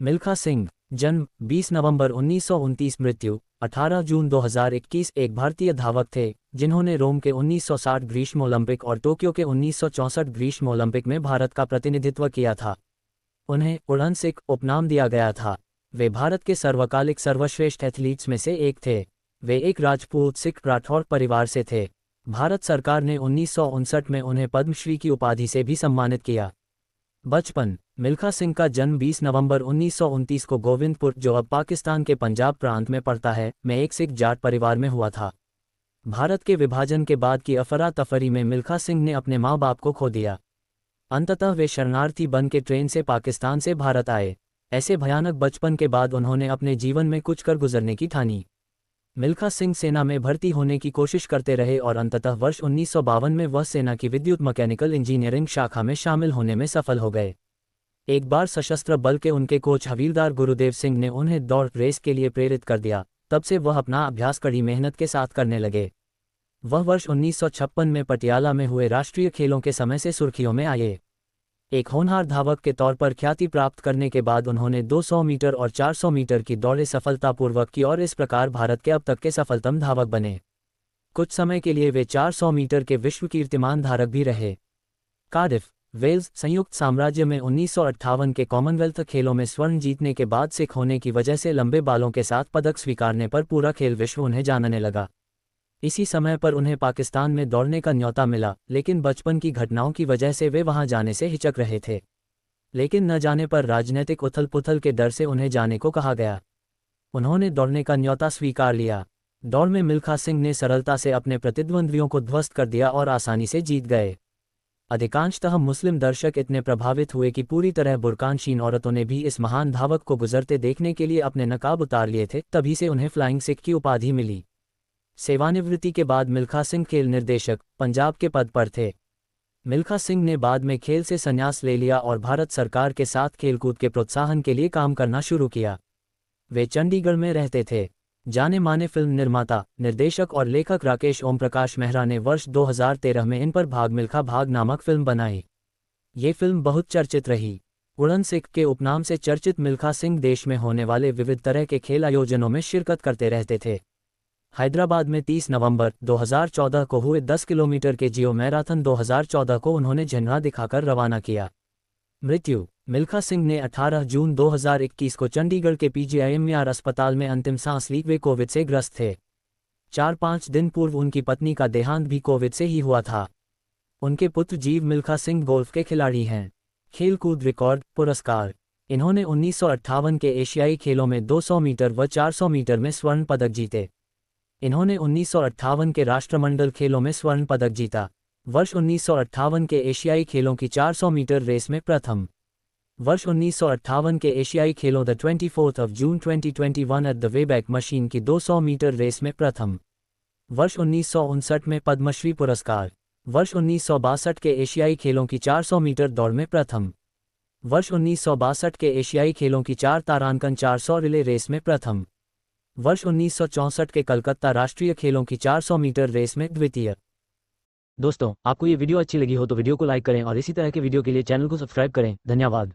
मिल्खा सिंह, जन्म 20 नवंबर 1929, मृत्यु 18 जून 2021, एक भारतीय धावक थे जिन्होंने रोम के 1960 ग्रीष्म ओलंपिक और टोक्यो के 1964 ग्रीष्म ओलंपिक में भारत का प्रतिनिधित्व किया था। उन्हें उड़न सिख उपनाम दिया गया था। वे भारत के सर्वकालिक सर्वश्रेष्ठ एथलीट्स में से एक थे। वे एक राजपूत सिख राठौड़ परिवार से थे। भारत सरकार ने 1959 में उन्हें पद्मश्री की उपाधि से भी सम्मानित किया। बचपन। मिल्खा सिंह का जन्म 20 नवंबर 1929 को गोविंदपुर, जो अब पाकिस्तान के पंजाब प्रांत में पड़ता है, में एक सिख जाट परिवार में हुआ था। भारत के विभाजन के बाद की अफरा तफरी में मिल्खा सिंह ने अपने माँ बाप को खो दिया। अंततः वे शरणार्थी बन के ट्रेन से पाकिस्तान से भारत आए। ऐसे भयानक बचपन के बाद उन्होंने अपने जीवन में कुछ कर गुजरने की ठानी। मिल्खा सिंह सेना में भर्ती होने की कोशिश करते रहे और अंततः वर्ष 1952 में वह सेना की विद्युत मैकेनिकल इंजीनियरिंग शाखा में शामिल होने में सफल हो गए। एक बार सशस्त्र बल के उनके कोच हवीलदार गुरुदेव सिंह ने उन्हें दौड़ रेस के लिए प्रेरित कर दिया। तब से वह अपना अभ्यास कड़ी मेहनत के साथ करने लगे। वह वर्ष 1956 में पटियाला में हुए राष्ट्रीय खेलों के समय से सुर्खियों में आए। एक होनहार धावक के तौर पर ख्याति प्राप्त करने के बाद उन्होंने 200 मीटर और 400 मीटर की दौड़ें सफलतापूर्वक की और इस प्रकार भारत के अब तक के सफलतम धावक बने। कुछ समय के लिए वे 400 मीटर के विश्व कीर्तिमान धारक भी रहे। कार्डिफ, वेल्स, संयुक्त साम्राज्य में 1958 के कॉमनवेल्थ खेलों में स्वर्ण जीतने के बाद सिख होने की वजह से लंबे बालों के साथ पदक स्वीकारने पर पूरा खेल विश्व उन्हें जानने लगा। इसी समय पर उन्हें पाकिस्तान में दौड़ने का न्योता मिला, लेकिन बचपन की घटनाओं की वजह से वे वहां जाने से हिचक रहे थे। लेकिन न जाने पर राजनीतिक उथल पुथल के डर से उन्हें जाने को कहा गया। उन्होंने दौड़ने का न्योता स्वीकार लिया। दौड़ में मिल्खा सिंह ने सरलता से अपने प्रतिद्वंद्वियों को ध्वस्त कर दिया और आसानी से जीत गए। अधिकांशतः मुस्लिम दर्शक इतने प्रभावित हुए कि पूरी तरह बुर्कानशीन औरतों ने भी इस महान धावक को गुजरते देखने के लिए अपने नकाब उतार लिए थे। तभी से उन्हें फ्लाइंग सिख की उपाधि मिली। सेवानिवृत्ति के बाद मिल्खा सिंह खेल निर्देशक, पंजाब के पद पर थे। मिल्खा सिंह ने बाद में खेल से संन्यास ले लिया और भारत सरकार के साथ खेलकूद के प्रोत्साहन के लिए काम करना शुरू किया। वे चंडीगढ़ में रहते थे। जाने माने फिल्म निर्माता, निर्देशक और लेखक राकेश ओमप्रकाश मेहरा ने वर्ष 2013 में इन पर भाग मिल्खा भाग नामक फिल्म बनाई। ये फिल्म बहुत चर्चित रही। उड़न सिख के उपनाम से चर्चित मिल्खा सिंह देश में होने वाले विविध तरह के खेल आयोजनों में शिरकत करते रहते थे। हैदराबाद में 30 नवंबर 2014 को हुए 10 किलोमीटर के जियो मैराथन 2014 को उन्होंने झंडा दिखाकर रवाना किया। मृत्यु। मिल्खा सिंह ने 18 जून 2021 को चंडीगढ़ के PGIMER अस्पताल में अंतिम सांस ली। वे कोविड से ग्रस्त थे। 4-5 दिन पूर्व उनकी पत्नी का देहांत भी कोविड से ही हुआ था। उनके पुत्र जीव मिल्खा सिंह गोल्फ के खिलाड़ी हैं। खेलकूद रिकॉर्ड, पुरस्कार। इन्होंने 1958 के एशियाई खेलों में 200 मीटर व 400 मीटर में स्वर्ण पदक जीते। इन्होंने 1958 के राष्ट्रमंडल खेलों में स्वर्ण पदक जीता। वर्ष 1958 के एशियाई खेलों की 400 मीटर रेस में प्रथम। वर्ष 1958 के एशियाई खेलों the 24 June 2021 at the Wayback machine की 200 मीटर रेस में प्रथम। वर्ष 1959 में पद्मश्री पुरस्कार। वर्ष 1962 के एशियाई खेलों की 400 मीटर दौड़ में प्रथम। वर्ष 1962 के एशियाई खेलों की 4 तारांकन 400 रिले रेस में प्रथम। वर्ष 1964 के कलकत्ता राष्ट्रीय खेलों की 400 मीटर रेस में द्वितीय। दोस्तों, आपको ये वीडियो अच्छी लगी हो तो वीडियो को लाइक करें और इसी तरह के वीडियो के लिए चैनल को सब्सक्राइब करें। धन्यवाद।